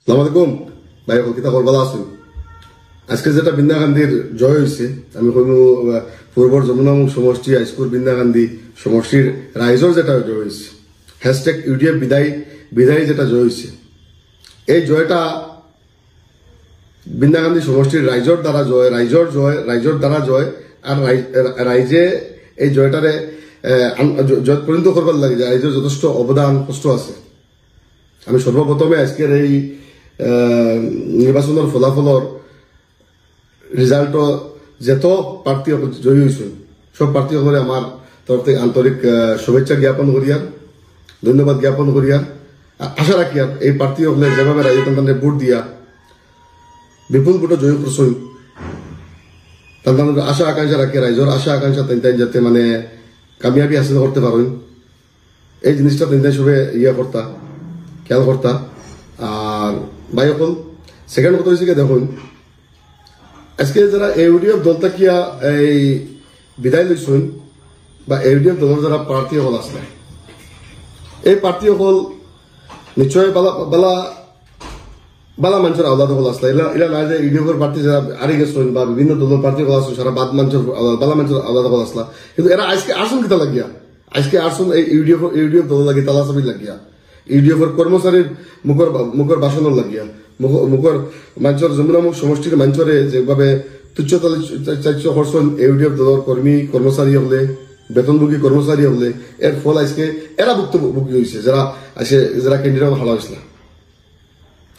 আসসালামু আলাইকুম ভাই, কিতা খবর? ভালো আছেন? আজকে যেটা বিন্দা গান্ধীর জয় হয়েছে, আমি কইব পূর্বর যমুনামুখ সমষ্টি হাইস্কুল বিন্দা গান্ধী সমষ্টির রাইজর যেটা জয় হয়েছে, হ্যাশট্যাগ ইউডিএফ বিদায় যেটা জয় হয়েছে, এই জয়টা বিন্দা গান্ধী সমষ্টির রাইজর দ্বারা জয়, রাইজর দ্বারা জয়। আর রাইজে এই জয়টারে জয় পরিণত করবার লাগে যে রাইজের যথেষ্ট অবদান কষ্ট আছে। আমি সর্বপ্রথমে আজকের এই নির্বাচনের ফলাফলর রেজাল্ট যত প্রার্থী জয়ী হয়েছেন সব প্রার্থী হলে আমার তরফ থেকে আন্তরিক শুভেচ্ছা জ্ঞাপন করিয়ার, ধন্যবাদ জ্ঞাপন করিয়ার, আশা রাখিয়ার এই প্রার্থী হলে যেভাবে রাজ্যতন্ত্রের ভোট দিয়া বিপুল ভোটে জয়ী করছেন, তাদের আশা আকাঙ্ক্ষা রাখি রাইজর আশা আকাঙ্ক্ষা তাই যাতে মানে কামিয়াবি হাসিল করতে পারেন, এই জিনিসটা তাই সবে করতা খেয়াল করতা। আর ভাই সকল, সেকেন্ড কথা হয়েছে দেখুন, আজকে যারা ইউডিএফ দলটা কিয়া এই বিদায় লইছেন বা ইউডিএফ দলের যারা প্রার্থী হল আসলে, এই প্রার্থী হল নিশ্চয় বালা মানুষের আলাদ হল আসলে, এরা না যে ইউডিএফের প্রার্থী যারা আরে গেছেন বা বিভিন্ন দলের প্রার্থী হল আসছেন সারা বাদ মানুষের বালা মানুষের আলাদা হল আসলা, কিন্তু এরা আজকে আসুন কিতা লাগিয়া, আজকে আসুন এই ইউডিএফ দল লাগিয়ে তালাচাবি লাগিয়া, ইউডিএফের কর্মচারীর মুখর বাসনের লাগিয়া, মুখর মানুষের যমুনামুখ সমষ্টির মানুষরে যেভাবে তুচ্ছ করছেন ইউডিএফ দলের কর্মচারী হলে, বেতনভোগী কর্মচারী হলে, এর ফল আজকে এরা ভুক্তভোগী হয়েছে যারা ক্যান্ডিডেট হারা হয়েছিল।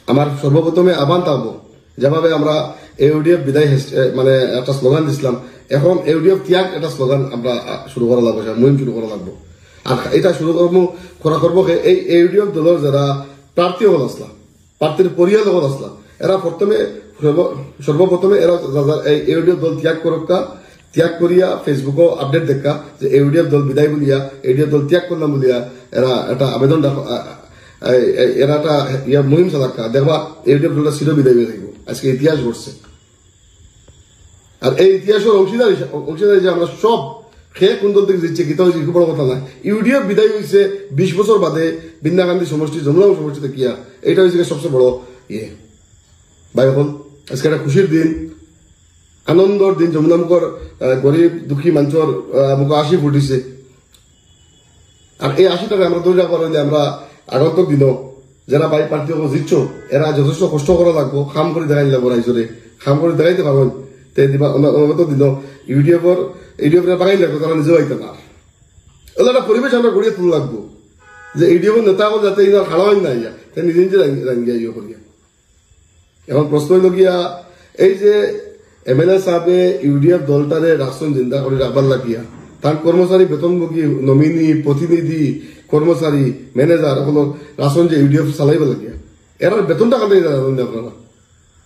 আমার সর্বপ্রথমে আহ্বান থাকবো, যেভাবে আমরা ইউডিএফ বিদায় মানে একটা স্লোগান দিছিলাম, এখন ইউডিএফ ত্যাগ একটা স্লোগান আমরা শুরু করা লাগবে, মুহিম শুরু করা লাগবো। আর এটা শুরু করবো এই ইউডিএফ দলের যারা প্রার্থী হল আসলা, প্রার্থীর পরিয়াল হল আসলা, এরা সর্বপ্রথমে এরা এই ইউডিএফ দল ত্যাগ করিয়া ফেসবুকও আপডেট দেখা যে ইউডিএফ দল বিদায় বলিয়া, ইউডিএফ দল ত্যাগ করলাম বলিয়া এরা একটা আবেদন এরা একটা মুহিম চালাক্কা দেখবা ইউডিএফ দলটা চির বিদায় হয়ে থাকবো। আজকে ইতিহাস ঘটছে, আর এই ইতিহাসের অংশীদারি যে আমরা সব খেয়ে কোন দল থেকে জিতছে গীতা হয়েছে খুব বড় কথা না। ইউডিএফ বিদায় হয়েছে 20 বছর বাদে বিন্দা গান্ধী সমষ্টি যমুনামুখ সমষ্টিতে কিয়া, এটা হয়েছে সবচেয়ে বড় ভাই হল আজকে একটা খুশির দিন, আনন্দর দিন। যমুনামুখর গরিব দুঃখী মানুষের মুখ আশি ফুটিছে, আর এই আশিটাকে আমরা ধরে রাখবার হইলে আমরা আগন্তুক দিন যারা বাই প্রার্থী জিতছ এরা যথেষ্ট কষ্ট করা লাগবো, খাম করে দেখাই লাগবো, রাইজরে খাম করে দেখাইতে পারবেন দিন ইউডিএফ বাগাই লাগবো, তারা নিজেও আইতে না। এগুলো একটা পরিবেশ আমরা গড়িয়ে তুলে লাগবো যে ইউডিএফ নেতা হল যাতে ইনার খাড়া হয় না ইয়া নিজে নিজে রাঙ্গিয়া ইয়ে করিয়া। এখন প্রশ্ন হইল গিয়া এই যে এমএলএ সাহেবে ইউডিএফ দলটারে রাষ্ট্র জিন্দা করে রাখবার লাগিয়া তার কর্মচারী বেতনভোগী নমিনি প্রতিনিধি কর্মচারী ম্যানেজার হল রাষ্ট্র যে ইউডিএফ চালাইব লাগিয়া এর বেতনটা কাটে আপনারা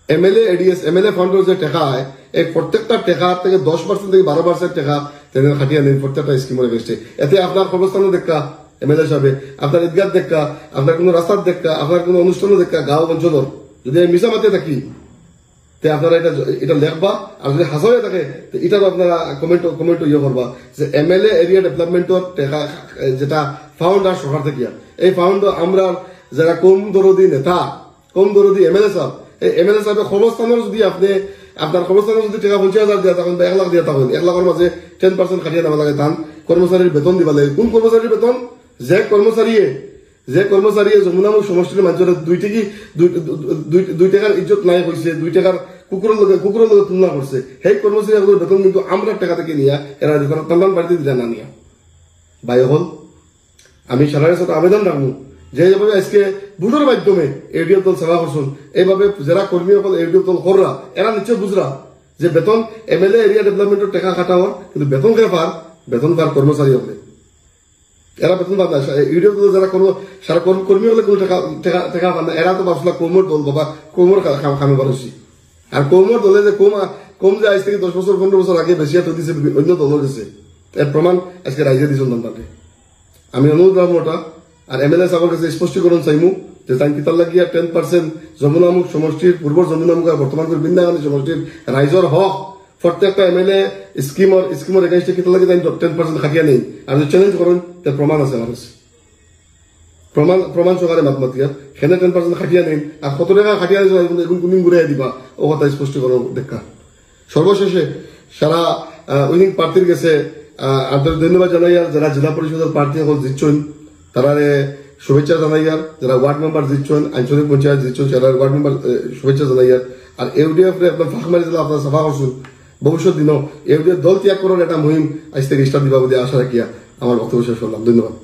এমএলএ এডিএস এমএলএ ফান্ডের যে টাকা হয় এই প্রত্যেকটা টাকা থেকে 10% থেকে 12% টাকা তেনে খাটিয়ে নেন প্রত্যেকটা স্কিমের এগেন্স্টে। এতে আপনার কর্মস্থানও দেখা এমএলএ সাহেব, আপনার ঈদগাহ দেখা, আপনার কোনো রাস্তার দেখা, আপনার কোনো অনুষ্ঠানও দেখা, গাঁও অঞ্চলের যদি আমি মিশা মাতে থাকি তে আপনারা এটা লেখবা, আর যদি হাসা হয়ে থাকে এটাও আপনারা কমেন্ট ইয়ে করবা যে এমএলএ এরিয়া ডেভেলপমেন্টের টাকা যেটা ফাউন্ডার সরকার থেকে, এই ফাউন্ডার আমরা যারা কম দরদি নেতা, কম দরদি এমএলএ সাহেব, এই এমএলএ সাহেবের কর্মস্থানের যদি আপনি আপনার কর্মস্থানের যদি টাকা 50,000 দিয়া তখন 1 লাখ দিয়া তখন 1 লাখের মাঝে 10% খাটিয়ে নেওয়া লাগে, তান কর্মচারীর বেতন দিবা লাগে। কোন কর্মচারীর বেতন? যে কর্মচারী যমুনামুখ সমষ্টির মানুষের 2 টাকার ইজ্জত নাই হয়েছে, 2 টাকার কুকুরের লগে তুলনা করছে, সেই কর্মচারী বেতন কিন্তু আমরা টাকা থেকে নিয়ে এরা টান বাড়িতে দিলে না নিয়ে। ভাই হল আমি সরকারের সাথে আবেদন রাখবো যেভাবে আজকে ভোটের মাধ্যমে ইউডিএফ দল সেবা করছেন, এইভাবে যারা কর্মী হল ইউডিএফ দল কররা এরা নিশ্চয় বুঝরা যে বেতন এমএলএ এরিয়া ডেভেলপমেন্টের টাকা কাটা হওয়ার, কিন্তু বেতন পার কর্মচারী হলে এরা বেতন পান না। ইউডিএফ দল যারা সারা কর্মী হলে কোনো টাকা পান না, এরা তো ভাবছিল কৌমর দল বাবা কৌমর খামে পারছি। আর কৌমর দলে যে কম যে আজ থেকে 10 বছর 15 বছর আগে বেশি হাত দিচ্ছে অন্য দল দিচ্ছে, এর প্রমাণ আজকে রাইজে দিয়েছেন তাকে। আমি অনুরোধ রাখবো ওটা, আর এমএলএ সাহেবের কাছে স্পষ্টীকরণ চাইমু যে তাই কিতার লাগিয়া 10% যমুনামুখ সমষ্টির পূর্ব যমুনামুখ আর বর্তমান বিন্দা গান্ধী সমষ্টির রাইজর হক প্রত্যেকটা এমএলএ স্কিমের এগেন্স্টে কিতার লাগে তাই 10% খাটিয়া নেই, আর যদি চ্যালেঞ্জ করেন তার প্রমাণ আছে আমার কাছে, প্রমাণ সহকারে মাতমাতিয়া সেখানে 10% খাটিয়া নেই আর 100 টাকা খাটিয়া এখন কোনদিন ঘুরে দিবা ও কথা স্পষ্টীকরণ দেখা। সর্বশেষে সারা উইনিং প্রার্থীর গেছে আন্তরিক ধন্যবাদ জানাইয়ার, যারা জেলা পরিষদের প্রার্থী সকল জিতছেন তারারে শুভেচ্ছা জানাইয়ার, যারা ওয়ার্ড মেম্বার জিতছেন, আঞ্চলিক পঞ্চায়েত জিতছেন যারা ওয়ার্ড মেম্বার শুভেচ্ছা জানাইয়ার। আর ইউডিএফ আপনার ফাঁক মারি দিলে আপনার সাফা করছেন, ভবিষ্যৎ দিনও ইউডিএফ দল ত্যাগ করার একটা মুহিম আজ থেকে স্টার্ট দিবা বলে আশা রাখিয়া আমার বক্তব্য শেষ করলাম। ধন্যবাদ।